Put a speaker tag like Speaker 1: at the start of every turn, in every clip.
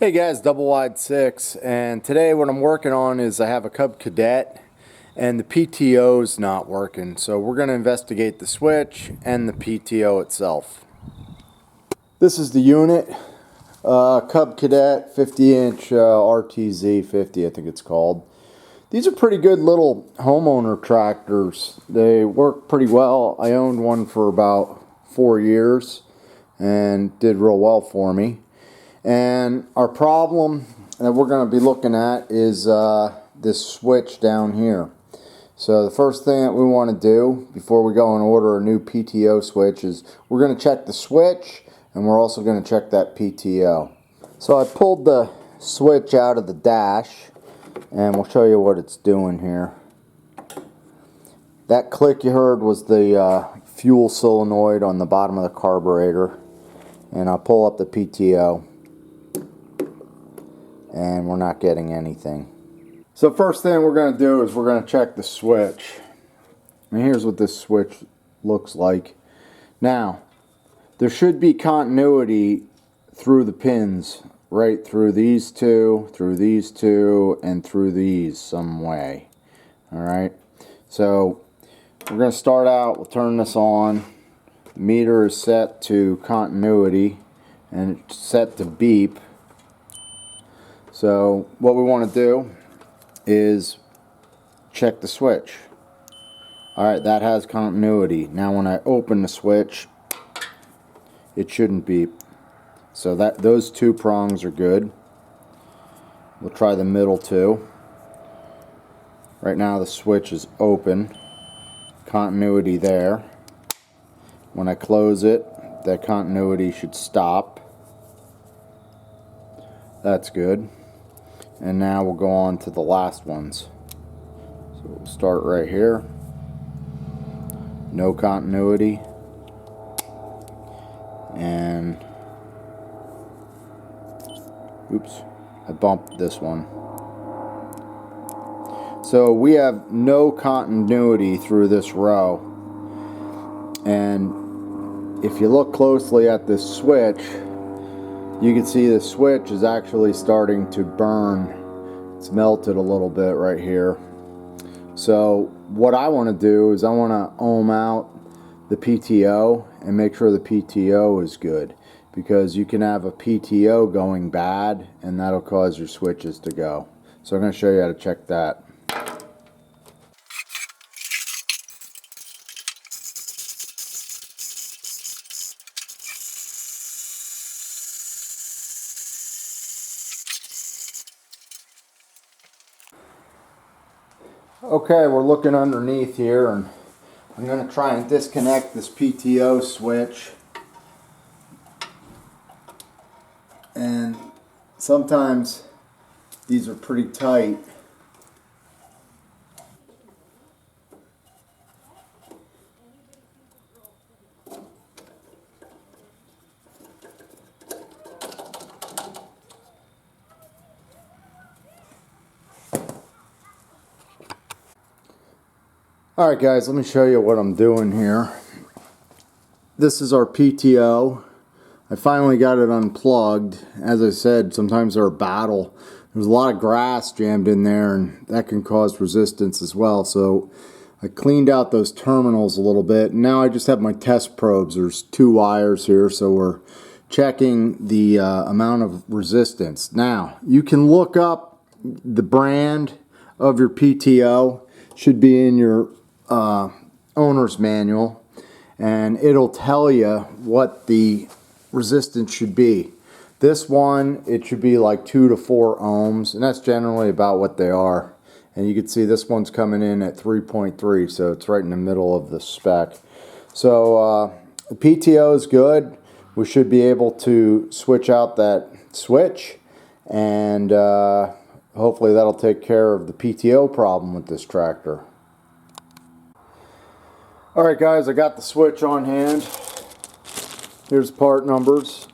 Speaker 1: Hey guys, Double Wide 6, and today what I'm working on is I have a Cub Cadet and the PTO is not working, so we're going to investigate the switch and the PTO itself. This is the unit, Cub Cadet 50-inch RTZ 50, I think it's called. These are pretty good little homeowner tractors. They work pretty well. I owned one for about 4 years and did real well for me. And our problem that we're going to be looking at is this switch down here. So the first thing that we want to do before we go and order a new PTO switch is we're going to check the switch, and we're also going to check that PTO. So I pulled the switch out of the dash, and we'll show you what it's doing here. That click you heard was the fuel solenoid on the bottom of the carburetor. And I'll pull up the PTO. And we're not getting anything. So first thing we're going to do is we're going to check the switch. And here's what this switch looks like. Now, there should be continuity through the pins, right through these two, and through these some way. Alright, so we're going to start out, we'll turn this on. The meter is set to continuity and it's set to beep. So what we want to do is check the switch. Alright, that has continuity. Now when I open the switch, it shouldn't beep. So those two prongs are good. We'll try the middle two. Right now the switch is open. Continuity there. When I close it, that continuity should stop. That's good. And now we'll go on to the last ones. So we'll start right here. No continuity. And oops, I bumped this one. So we have no continuity through this row. And if you look closely at this switch, you can see the switch is actually starting to burn. It's melted a little bit right here. So what I want to do is I want to ohm out the PTO and make sure the PTO is good, because you can have a PTO going bad and that'll cause your switches to go. So I'm going to show you how to check that. Okay, we're looking underneath here, and I'm going to try and disconnect this PTO switch. And sometimes these are pretty tight. Alright guys, let me show you what I'm doing here. This is our PTO. I finally got it unplugged. As I said, sometimes they're a battle. There's a lot of grass jammed in there, and that can cause resistance as well. So I cleaned out those terminals a little bit. Now I just have my test probes. There's 2 wires here, so we're checking the amount of resistance. Now, you can look up the brand of your PTO. Should be in your owner's manual, and it'll tell you what the resistance should be. This one, it should be like 2 to 4 ohms, and that's generally about what they are. And you can see this one's coming in at 3.3, so it's right in the middle of the spec. So the PTO is good. We should be able to switch out that switch, and hopefully that'll take care of the PTO problem with this tractor. Alright guys, I got the switch on hand. Here's part numbers.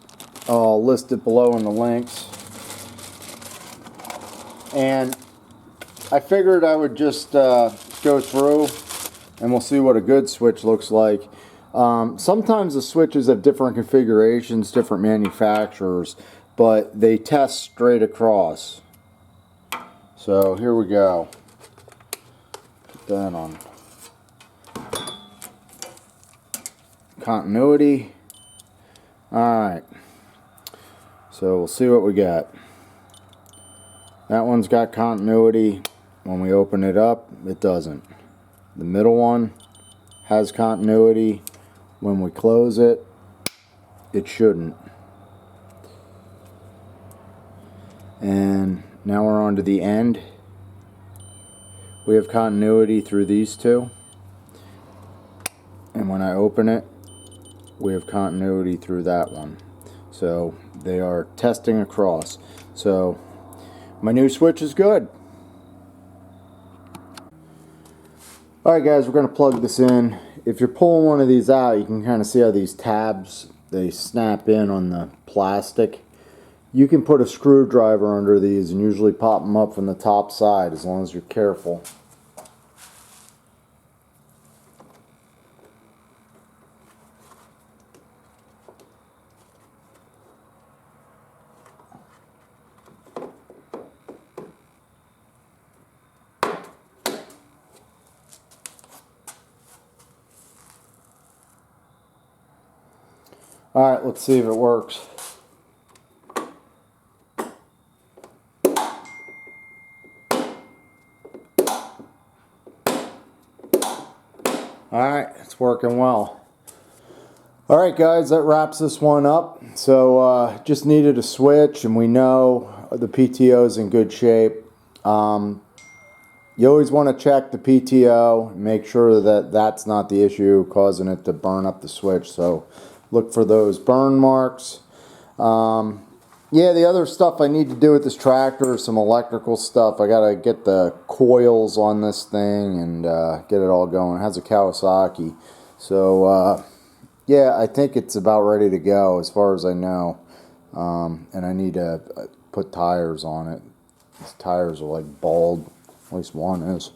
Speaker 1: I'll list it below in the links. And I figured I would just go through and we'll see what a good switch looks like. Sometimes the switches have different configurations, different manufacturers. but they test straight across. So here we go. Put that on continuity. Alright, so we'll see what we got. That one's got continuity. When we open it up, it doesn't. The middle one has continuity. When we close it, it shouldn't. And now we're on to the end. We have continuity through these two. And when I open it, we have continuity through that one. So they are testing across. So my new switch is good. Alright guys, we're going to plug this in. If you're pulling one of these out, you can kind of see how these tabs, they snap in on the plastic. You can put a screwdriver under these and usually pop them up from the top side as long as you're careful. Alright, let's see if it works. Alright, it's working well. Alright guys, that wraps this one up. So just needed a switch, and we know the PTO is in good shape. You always want to check the PTO, make sure that that's not the issue causing it to burn up the switch. So look for those burn marks. Yeah, the other stuff I need to do with this tractor is some electrical stuff. I gotta get the coils on this thing and get it all going. It has a Kawasaki. So yeah, I think it's about ready to go as far as I know. And I need to put tires on it. These tires are like bald. At least one is.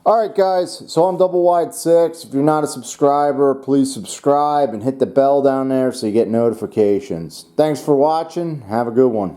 Speaker 1: Alright guys, so I'm Double Wide 6. If you're not a subscriber, please subscribe and hit the bell down there so you get notifications. Thanks for watching. Have a good one.